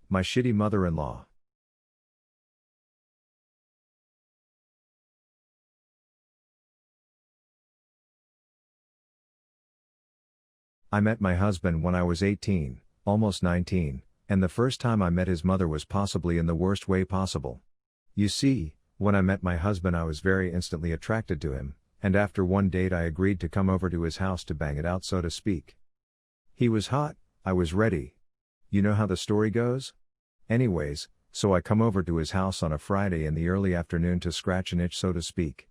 My shitty mother-in-law. I met my husband when I was 18, almost 19, and the first time I met his mother was possibly in the worst way possible. You see, when I met my husband I was very instantly attracted to him, and after one date I agreed to come over to his house to bang it out, so to speak. He was hot, I was ready. You know how the story goes? Anyways, so I come over to his house on a Friday in the early afternoon to scratch an itch, so to speak.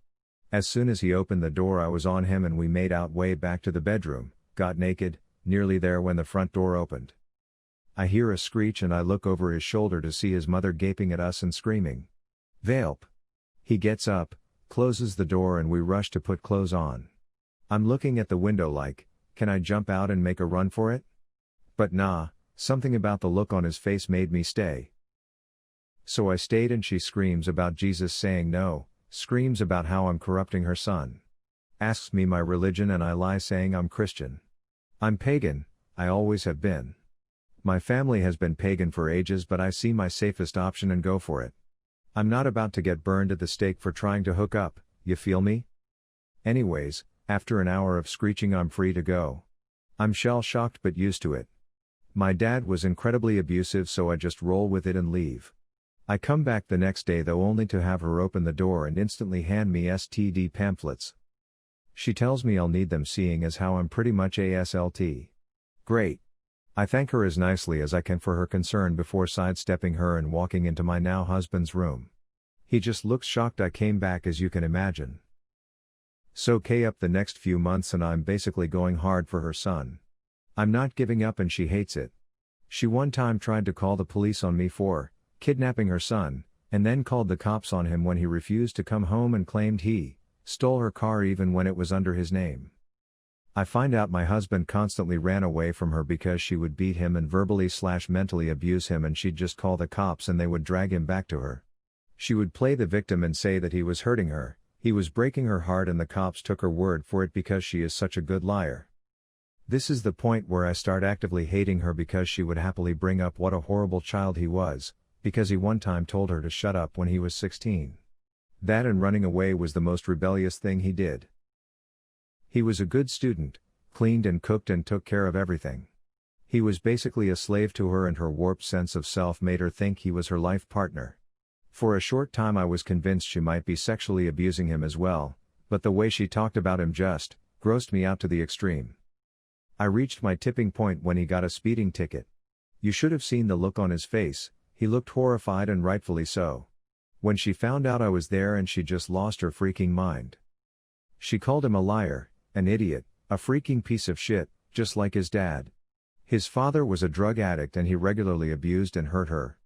As soon as he opened the door I was on him and we made out way back to the bedroom, got naked, nearly there when the front door opened. I hear a screech and I look over his shoulder to see his mother gaping at us and screaming. "Velp!" He gets up, closes the door and we rush to put clothes on. I'm looking at the window like, can I jump out and make a run for it? But nah, something about the look on his face made me stay. So I stayed and she screams about Jesus saying no, screams about how I'm corrupting her son. Asks me my religion and I lie saying I'm Christian. I'm pagan, I always have been. My family has been pagan for ages but I see my safest option and go for it. I'm not about to get burned at the stake for trying to hook up, you feel me? Anyways, after an hour of screeching I'm free to go. I'm shell-shocked but used to it. My dad was incredibly abusive so I just roll with it and leave. I come back the next day though only to have her open the door and instantly hand me STD pamphlets. She tells me I'll need them seeing as how I'm pretty much ASLT. Great. I thank her as nicely as I can for her concern before sidestepping her and walking into my now husband's room. He just looks shocked I came back, as you can imagine. So up the next few months and I'm basically going hard for her son. I'm not giving up and she hates it. She one time tried to call the police on me for kidnapping her son, and then called the cops on him when he refused to come home and claimed he stole her car even when it was under his name. I find out my husband constantly ran away from her because she would beat him and verbally/mentally abuse him and she'd just call the cops and they would drag him back to her. She would play the victim and say that he was hurting her, he was breaking her heart and the cops took her word for it because she is such a good liar. This is the point where I start actively hating her because she would happily bring up what a horrible child he was, because he one time told her to shut up when he was 16. That and running away was the most rebellious thing he did. He was a good student, cleaned and cooked and took care of everything. He was basically a slave to her and her warped sense of self made her think he was her life partner. For a short time I was convinced she might be sexually abusing him as well, but the way she talked about him just grossed me out to the extreme. I reached my tipping point when he got a speeding ticket. You should have seen the look on his face, he looked horrified and rightfully so. When she found out I was there and she just lost her freaking mind. She called him a liar, an idiot, a freaking piece of shit, just like his dad. His father was a drug addict and he regularly abused and hurt her.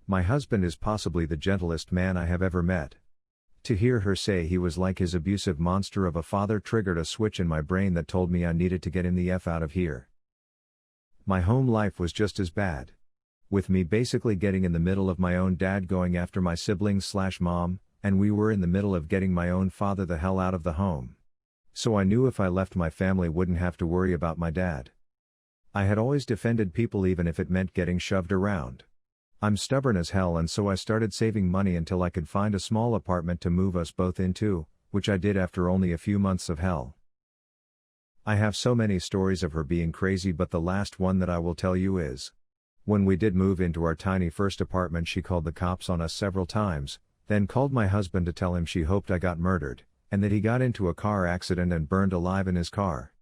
My husband is possibly the gentlest man I have ever met. To hear her say he was like his abusive monster of a father triggered a switch in my brain that told me I needed to get him the F out of here. My home life was just as bad. With me basically getting in the middle of my own dad going after my siblings/mom, and we were in the middle of getting my own father the hell out of the home. So I knew if I left my family wouldn't have to worry about my dad. I had always defended people even if it meant getting shoved around. I'm stubborn as hell and so I started saving money until I could find a small apartment to move us both into, which I did after only a few months of hell. I have so many stories of her being crazy but the last one that I will tell you is. When we did move into our tiny first apartment she called the cops on us several times, then called my husband to tell him she hoped I got murdered, and that he got into a car accident and burned alive in his car.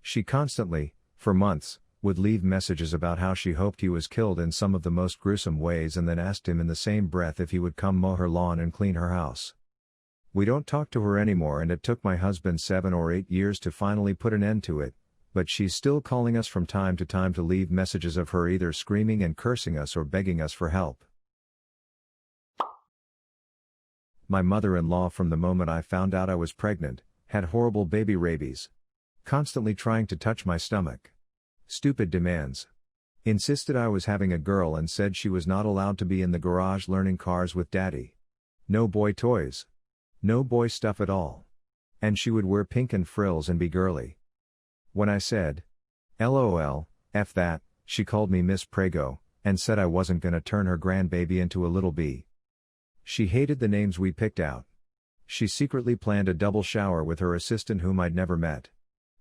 She constantly, for months, would leave messages about how she hoped he was killed in some of the most gruesome ways and then asked him in the same breath if he would come mow her lawn and clean her house. We don't talk to her anymore and it took my husband 7 or 8 years to finally put an end to it, but she's still calling us from time to leave messages of her either screaming and cursing us or begging us for help. My mother-in-law from the moment I found out I was pregnant, had horrible baby rabies. Constantly trying to touch my stomach. Stupid demands. Insisted I was having a girl and said she was not allowed to be in the garage learning cars with daddy. No boy toys. No boy stuff at all. And she would wear pink and frills and be girly. When I said, LOL, F that, she called me Miss Prego, and said I wasn't gonna turn her grandbaby into a little bee. She hated the names we picked out. She secretly planned a double shower with her assistant whom I'd never met.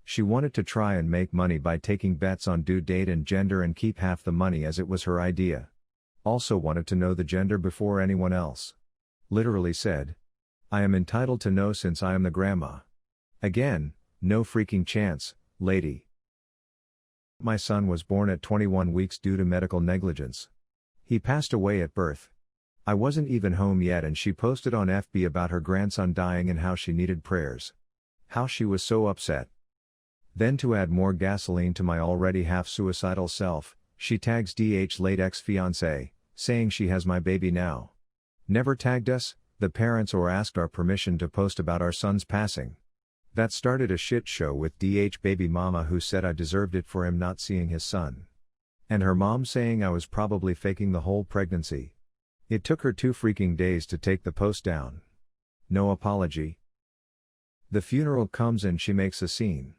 She wanted to try and make money by taking bets on due date and gender and keep half the money as it was her idea. Also wanted to know the gender before anyone else. Literally said, I am entitled to know since I am the grandma. Again, no freaking chance, lady. My son was born at 21 weeks due to medical negligence. He passed away at birth. I wasn't even home yet and she posted on FB about her grandson dying and how she needed prayers. How she was so upset. Then to add more gasoline to my already half-suicidal self, she tags DH late ex-fiancé, saying she has my baby now. Never tagged us, the parents, or asked our permission to post about our son's passing. That started a shit show with DH baby mama who said I deserved it for him not seeing his son. And her mom saying I was probably faking the whole pregnancy. It took her 2 freaking days to take the post down. No apology. The funeral comes and she makes a scene.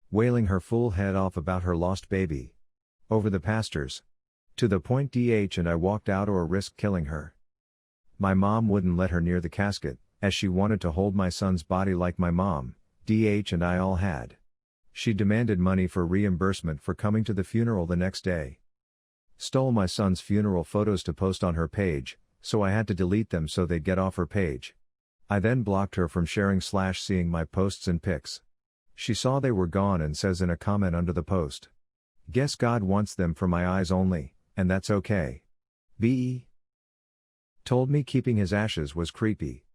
Wailing her full head off about her lost baby. Over the pastors. To the point DH and I walked out or risked killing her. My mom wouldn't let her near the casket, as she wanted to hold my son's body like my mom, DH and I all had. She demanded money for reimbursement for coming to the funeral the next day. Stole my son's funeral photos to post on her page, so I had to delete them so they'd get off her page. I then blocked her from sharing/seeing my posts and pics. She saw they were gone and says in a comment under the post, "Guess God wants them for my eyes only, and that's okay." B. Told me keeping his ashes was creepy.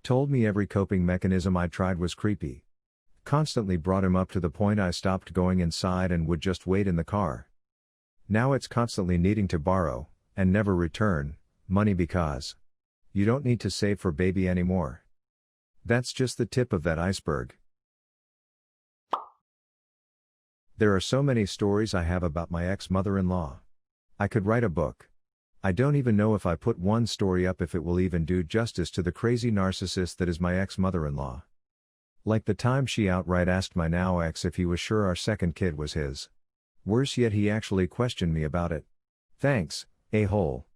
Told me every coping mechanism I tried was creepy. Constantly brought him up to the point I stopped going inside and would just wait in the car. Now it's constantly needing to borrow, and never return, money because you don't need to save for baby anymore. That's just the tip of that iceberg. There are so many stories I have about my ex-mother-in-law. I could write a book. I don't even know if I put one story up if it will even do justice to the crazy narcissist that is my ex-mother-in-law. Like the time she outright asked my now ex if he was sure our second kid was his. Worse yet, he actually questioned me about it. Thanks, a-hole.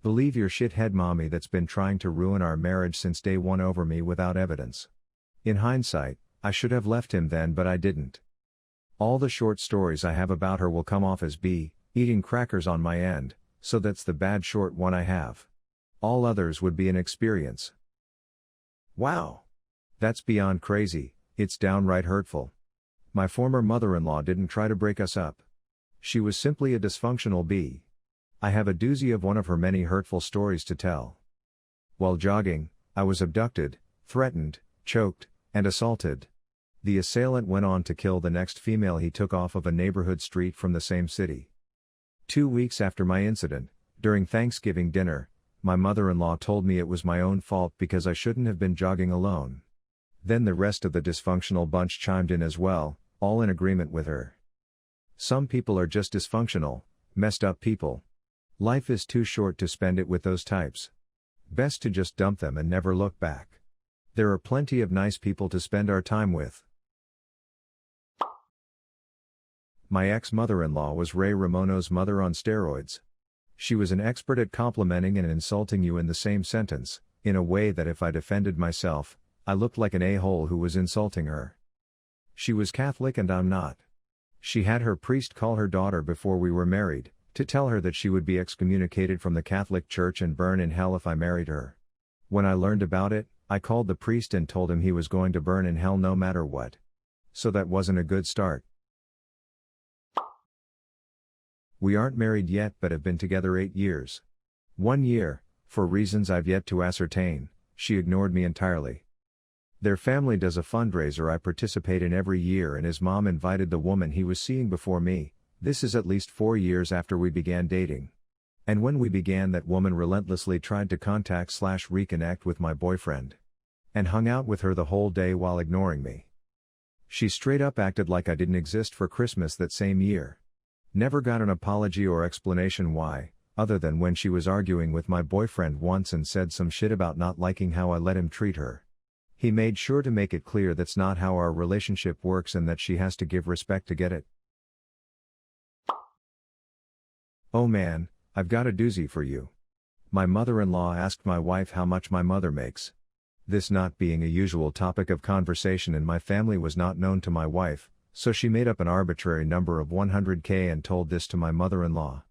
Believe your shithead mommy that's been trying to ruin our marriage since day one over me without evidence. In hindsight, I should have left him then, but I didn't. All the short stories I have about her will come off as B, eating crackers on my end, so that's the bad short one I have. All others would be an experience. Wow. That's beyond crazy, it's downright hurtful. My former mother-in-law didn't try to break us up. She was simply a dysfunctional B. I have a doozy of one of her many hurtful stories to tell. While jogging, I was abducted, threatened, choked, and assaulted. The assailant went on to kill the next female he took off of a neighborhood street from the same city. 2 weeks after my incident, during Thanksgiving dinner, my mother-in-law told me it was my own fault because I shouldn't have been jogging alone. Then the rest of the dysfunctional bunch chimed in as well, all in agreement with her. Some people are just dysfunctional, messed up people. Life is too short to spend it with those types. Best to just dump them and never look back. There are plenty of nice people to spend our time with. My ex-mother-in-law was Ray Ramono's mother on steroids. She was an expert at complimenting and insulting you in the same sentence, in a way that if I defended myself, I looked like an a-hole who was insulting her. She was Catholic and I'm not. She had her priest call her daughter before we were married, to tell her that she would be excommunicated from the Catholic Church and burn in hell if I married her. When I learned about it, I called the priest and told him he was going to burn in hell no matter what. So that wasn't a good start. We aren't married yet but have been together 8 years. 1 year, for reasons I've yet to ascertain, she ignored me entirely. Their family does a fundraiser I participate in every year and his mom invited the woman he was seeing before me. This is at least 4 years after we began dating. And when we began, that woman relentlessly tried to contact/reconnect with my boyfriend. And hung out with her the whole day while ignoring me. She straight up acted like I didn't exist for Christmas that same year. Never got an apology or explanation why, other than when she was arguing with my boyfriend once and said some shit about not liking how I let him treat her. He made sure to make it clear that's not how our relationship works and that she has to give respect to get it. Oh man, I've got a doozy for you. My mother-in-law asked my wife how much my mother makes. This not being a usual topic of conversation in my family was not known to my wife, so she made up an arbitrary number of 100K and told this to my mother-in-law.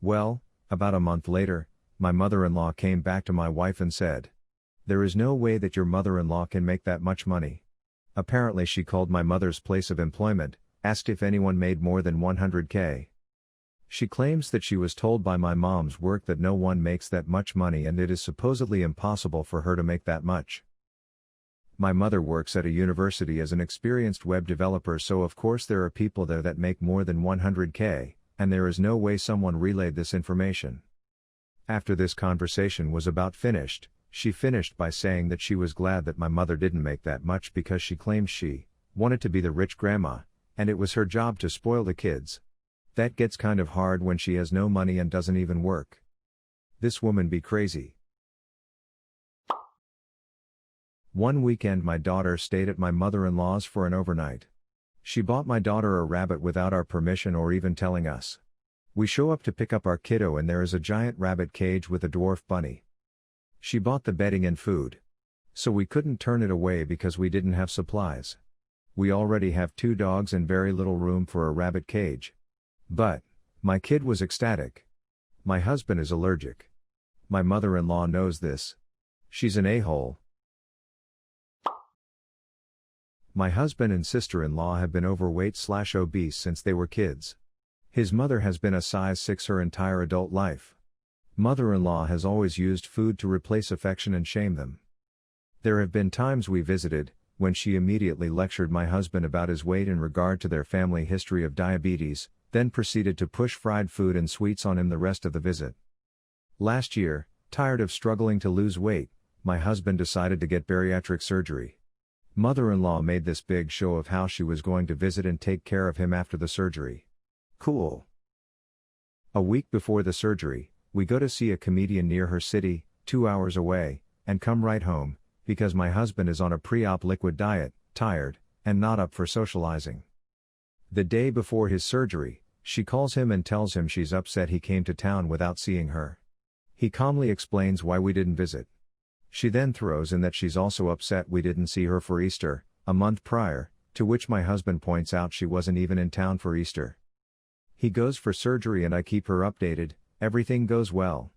Well, about a month later, my mother-in-law came back to my wife and said, "There is no way that your mother-in-law can make that much money." Apparently she called my mother's place of employment, asked if anyone made more than 100K. She claims that she was told by my mom's work that no one makes that much money and it is supposedly impossible for her to make that much. My mother works at a university as an experienced web developer, so of course there are people there that make more than 100K, and there is no way someone relayed this information. After this conversation was about finished, she finished by saying that she was glad that my mother didn't make that much because she claims she wanted to be the rich grandma, and it was her job to spoil the kids. That gets kind of hard when she has no money and doesn't even work. This woman be crazy. One weekend my daughter stayed at my mother-in-law's for an overnight. She bought my daughter a rabbit without our permission or even telling us. We show up to pick up our kiddo and there is a giant rabbit cage with a dwarf bunny. She bought the bedding and food. So we couldn't turn it away because we didn't have supplies. We already have 2 dogs and very little room for a rabbit cage. But, my kid was ecstatic. My husband is allergic. My mother-in-law knows this. She's an a-hole. My husband and sister-in-law have been overweight/obese since they were kids. His mother has been a size 6 her entire adult life. Mother-in-law has always used food to replace affection and shame them. There have been times we visited, when she immediately lectured my husband about his weight in regard to their family history of diabetes, then proceeded to push fried food and sweets on him the rest of the visit. Last year, tired of struggling to lose weight, my husband decided to get bariatric surgery. Mother-in-law made this big show of how she was going to visit and take care of him after the surgery. Cool. A week before the surgery, we go to see a comedian near her city, 2 hours away, and come right home, because my husband is on a pre-op liquid diet, tired, and not up for socializing. The day before his surgery, she calls him and tells him she's upset he came to town without seeing her. He calmly explains why we didn't visit. She then throws in that she's also upset we didn't see her for Easter, a month prior, to which my husband points out she wasn't even in town for Easter. He goes for surgery and I keep her updated, everything goes well.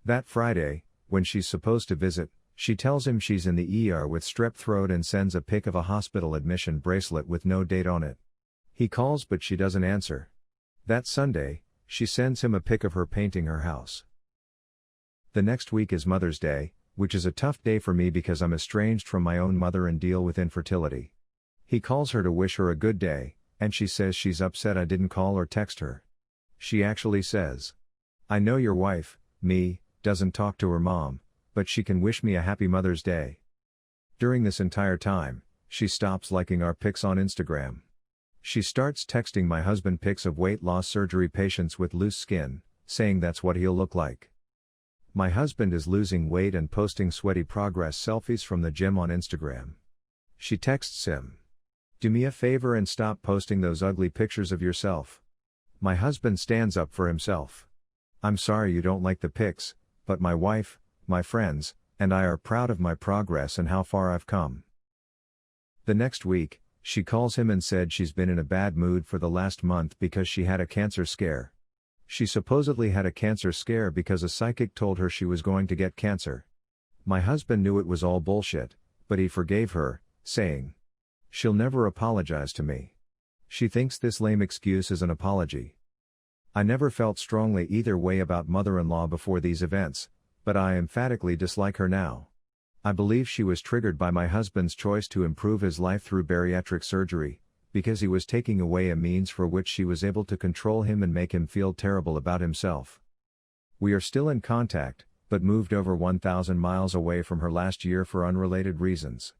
That Friday, when she's supposed to visit, she tells him she's in the ER with strep throat and sends a pic of a hospital admission bracelet with no date on it. He calls but she doesn't answer. That Sunday, she sends him a pic of her painting her house. The next week is Mother's Day, which is a tough day for me because I'm estranged from my own mother and deal with infertility. He calls her to wish her a good day, and she says she's upset I didn't call or text her. She actually says, "I know your wife, me, doesn't talk to her mom, but she can wish me a happy Mother's Day." During this entire time, she stops liking our pics on Instagram. She starts texting my husband pics of weight loss surgery patients with loose skin, saying that's what he'll look like. My husband is losing weight and posting sweaty progress selfies from the gym on Instagram. She texts him, "Do me a favor and stop posting those ugly pictures of yourself." My husband stands up for himself. "I'm sorry you don't like the pics, but my wife, my friends, and I are proud of my progress and how far I've come." The next week, she calls him and said she's been in a bad mood for the last month because she had a cancer scare. She supposedly had a cancer scare because a psychic told her she was going to get cancer. My husband knew it was all bullshit, but he forgave her, saying, "She'll never apologize to me. She thinks this lame excuse is an apology." I never felt strongly either way about mother-in-law before these events, but I emphatically dislike her now. I believe she was triggered by my husband's choice to improve his life through bariatric surgery, because he was taking away a means for which she was able to control him and make him feel terrible about himself. We are still in contact, but moved over 1,000 miles away from her last year for unrelated reasons.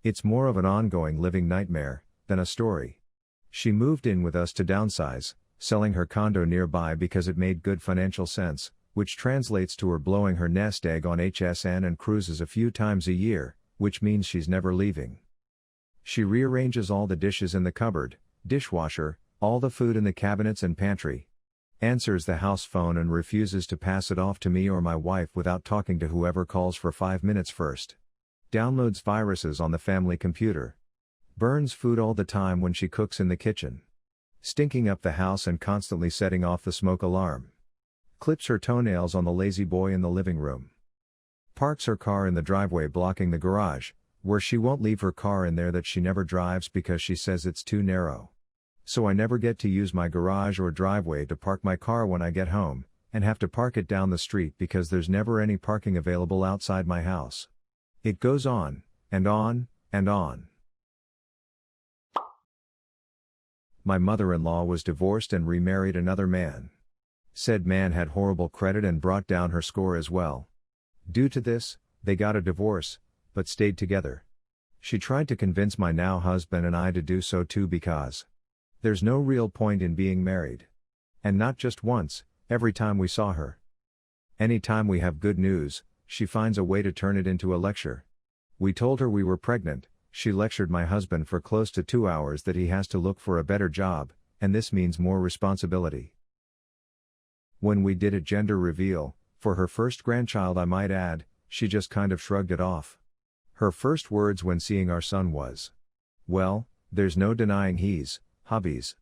It's more of an ongoing living nightmare than a story. She moved in with us to downsize, selling her condo nearby because it made good financial sense, which translates to her blowing her nest egg on HSN and cruises a few times a year, which means she's never leaving. She rearranges all the dishes in the cupboard, dishwasher, All the food in the cabinets and pantry. Answers the house phone and refuses to pass it off to me or my wife without talking to whoever calls for 5 minutes first. Downloads viruses on the family computer. Burns food all the time when she cooks in the kitchen. Stinking up the house and constantly setting off the smoke alarm. Clips her toenails on the lazy boy in the living room. Parks her car in the driveway blocking the garage, where she won't leave her car in there that she never drives because she says it's too narrow. So I never get to use my garage or driveway to park my car when I get home, and have to park it down the street because there's never any parking available outside my house. It goes on, and on, and on. My mother-in-law was divorced and remarried another man. Said man had horrible credit and brought down her score as well. Due to this, they got a divorce, but stayed together. She tried to convince my now husband and I to do so too because there's no real point in being married. And not just once, every time we saw her. Anytime we have good news, she finds a way to turn it into a lecture. We told her we were pregnant, she lectured my husband for close to 2 hours that he has to look for a better job, and this means more responsibility. When we did a gender reveal, for her first grandchild I might add, she just kind of shrugged it off. Her first words when seeing our son was, "Well, there's no denying he's hubby's."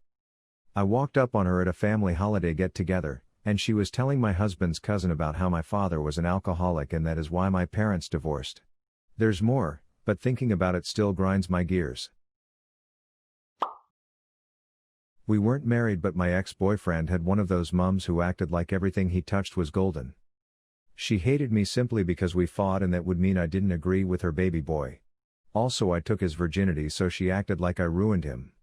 I walked up on her at a family holiday get-together, and she was telling my husband's cousin about how my father was an alcoholic and that is why my parents divorced. There's more, but thinking about it still grinds my gears. We weren't married, but my ex-boyfriend had one of those mums who acted like everything he touched was golden. She hated me simply because we fought and that would mean I didn't agree with her baby boy. Also I took his virginity, so she acted like I ruined him.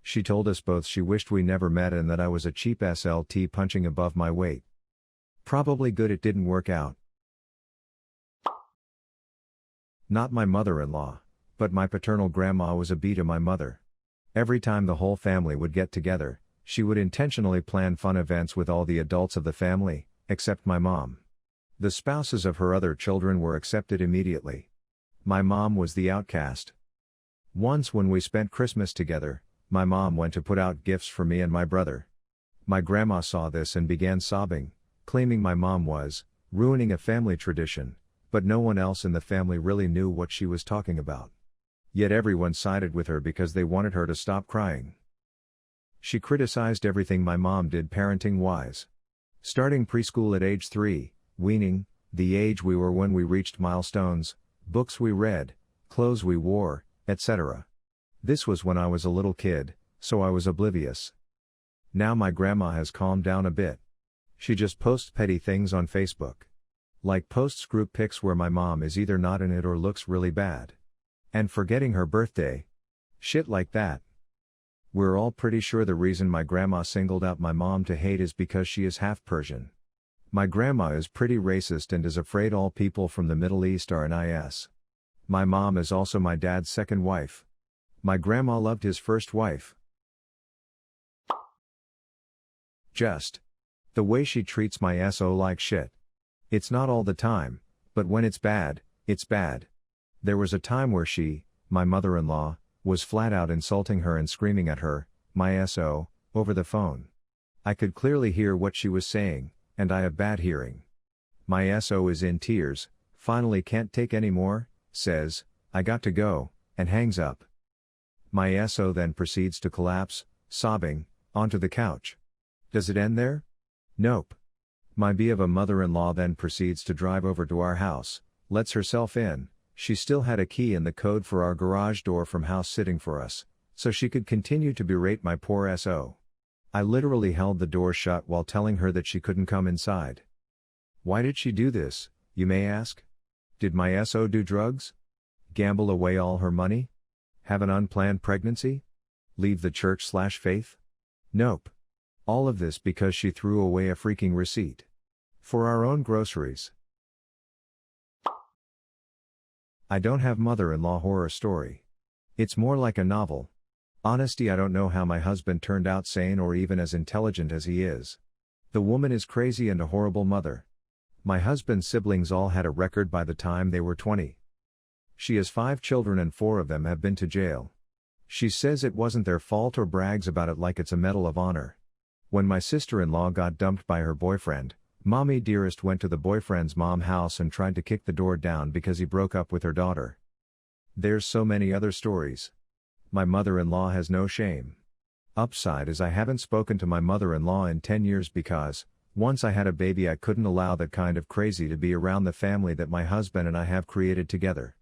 She told us both she wished we never met and that I was a cheap SLT punching above my weight. Probably good it didn't work out. Not my mother-in-law, but my paternal grandma was a bee to my mother. Every time the whole family would get together, she would intentionally plan fun events with all the adults of the family, except my mom. The spouses of her other children were accepted immediately. My mom was the outcast. Once when we spent Christmas together, my mom went to put out gifts for me and my brother. My grandma saw this and began sobbing, claiming my mom was ruining a family tradition, but no one else in the family really knew what she was talking about. Yet everyone sided with her because they wanted her to stop crying. She criticized everything my mom did parenting-wise. Starting preschool at age 3, weaning, the age we were when we reached milestones, books we read, clothes we wore, etc. This was when I was a little kid, so I was oblivious. Now my grandma has calmed down a bit. She just posts petty things on Facebook. Like posts group pics where my mom is either not in it or looks really bad. And forgetting her birthday. Shit like that. We're all pretty sure the reason my grandma singled out my mom to hate is because she is half Persian. My grandma is pretty racist and is afraid all people from the Middle East are NIS. My mom is also my dad's second wife. My grandma loved his first wife. Just the way she treats my SO like shit. It's not all the time, but when it's bad, it's bad. There was a time where she, my mother-in-law, was flat out insulting her and screaming at her, my SO, over the phone. I could clearly hear what she was saying, and I have bad hearing. My SO is in tears, finally can't take any more, says, "I got to go," and hangs up. My SO then proceeds to collapse, sobbing, onto the couch. Does it end there? Nope. My bee of a mother-in-law then proceeds to drive over to our house, lets herself in. She still had a key and the code for our garage door from house sitting for us, so she could continue to berate my poor SO. I literally held the door shut while telling her that she couldn't come inside. Why did she do this, you may ask? Did my SO do drugs? Gamble away all her money? Have an unplanned pregnancy? Leave the church/faith? Nope. All of this because she threw away a freaking receipt. For our own groceries. I don't have mother-in-law horror story. It's more like a novel. Honesty, I don't know how my husband turned out sane or even as intelligent as he is. The woman is crazy and a horrible mother. My husband's siblings all had a record by the time they were 20. She has 5 children and 4 of them have been to jail. She says it wasn't their fault or brags about it like it's a medal of honor. When my sister-in-law got dumped by her boyfriend, Mommy Dearest went to the boyfriend's mom house and tried to kick the door down because he broke up with her daughter. There's so many other stories. My mother-in-law has no shame. Upside is I haven't spoken to my mother-in-law in 10 years because, once I had a baby I couldn't allow that kind of crazy to be around the family that my husband and I have created together.